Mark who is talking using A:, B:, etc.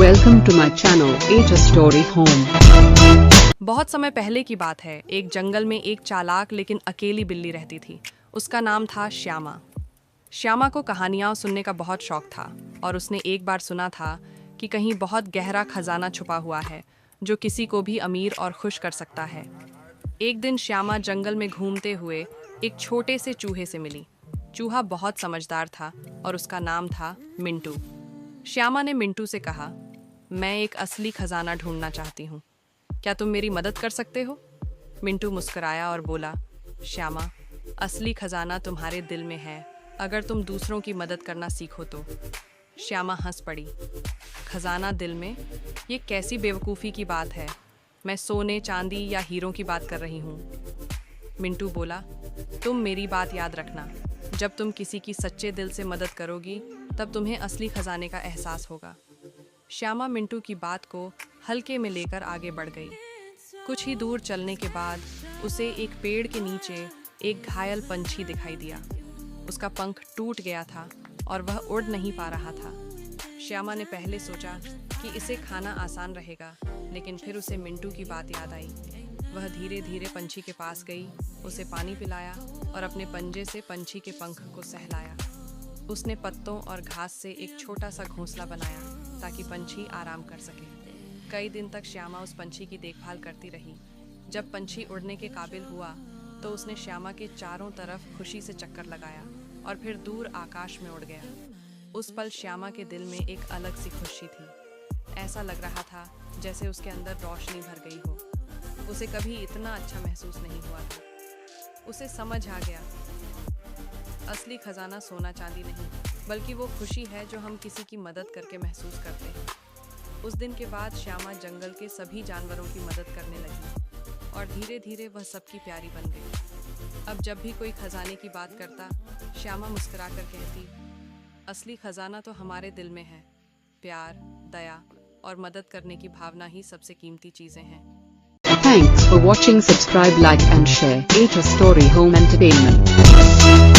A: Welcome to my channel, A Story Home।
B: बहुत समय पहले की बात है। एक जंगल में एक चालाक लेकिन अकेली बिल्ली रहती थी। उसका नाम था श्यामा। श्यामा को कहानियाँ सुनने का बहुत शौक था और उसने एक बार सुना था कि कहीं बहुत गहरा खजाना छुपा हुआ है जो किसी को भी अमीर और खुश कर सकता है। एक दिन श्यामा जंगल में घूमते हुए एक छोटे से चूहे से मिली। चूहा बहुत समझदार था और उसका नाम था मिंटू। श्यामा ने मिंटू से कहा, मैं एक असली खजाना ढूंढना चाहती हूँ, क्या तुम मेरी मदद कर सकते हो? मिंटू मुस्कुराया और बोला, श्यामा, असली खजाना तुम्हारे दिल में है, अगर तुम दूसरों की मदद करना सीखो तो। श्यामा हंस पड़ी। खजाना दिल में? ये कैसी बेवकूफ़ी की बात है, मैं सोने चांदी या हीरों की बात कर रही हूँ। मिंटू बोला, तुम मेरी बात याद रखना, जब तुम किसी की सच्चे दिल से मदद करोगी तब तुम्हें असली खजाने का एहसास होगा। श्यामा मिंटू की बात को हल्के में लेकर आगे बढ़ गई। कुछ ही दूर चलने के बाद उसे एक पेड़ के नीचे एक घायल पंछी दिखाई दिया। उसका पंख टूट गया था और वह उड़ नहीं पा रहा था। श्यामा ने पहले सोचा कि इसे खाना आसान रहेगा, लेकिन फिर उसे मिंटू की बात याद आई। वह धीरे धीरे पंछी के पास गई, उसे पानी पिलाया और अपने पंजे से पंछी के पंख को सहलाया। उसने पत्तों और घास से एक छोटा सा घोंसला बनाया ताकि पंछी आराम कर सके। कई दिन तक श्यामा उस पंछी की देखभाल करती रही। जब पंछी उड़ने के काबिल हुआ तो उसने श्यामा के चारों तरफ खुशी से चक्कर लगाया और फिर दूर आकाश में उड़ गया। उस पल श्यामा के दिल में एक अलग सी खुशी थी। ऐसा लग रहा था जैसे उसके अंदर रोशनी भर गई हो। उसे कभी इतना अच्छा महसूस नहीं हुआ था। उसे समझ आ गया, असली खजाना सोना चांदी नहीं, बल्कि वो खुशी है जो हम किसी की मदद करके महसूस करते हैं। उस दिन के बाद श्यामा जंगल के सभी जानवरों की मदद करने लगी और धीरे धीरे वह सबकी प्यारी बन गई। अब जब भी कोई खजाने की बात करता, श्यामा मुस्कुराकर कहती, असली खजाना तो हमारे दिल में है। प्यार, दया और मदद करने की भावना ही सबसे कीमती चीजें हैं।
A: Thanks for watching. Subscribe, like and share. A Story Home Entertainment।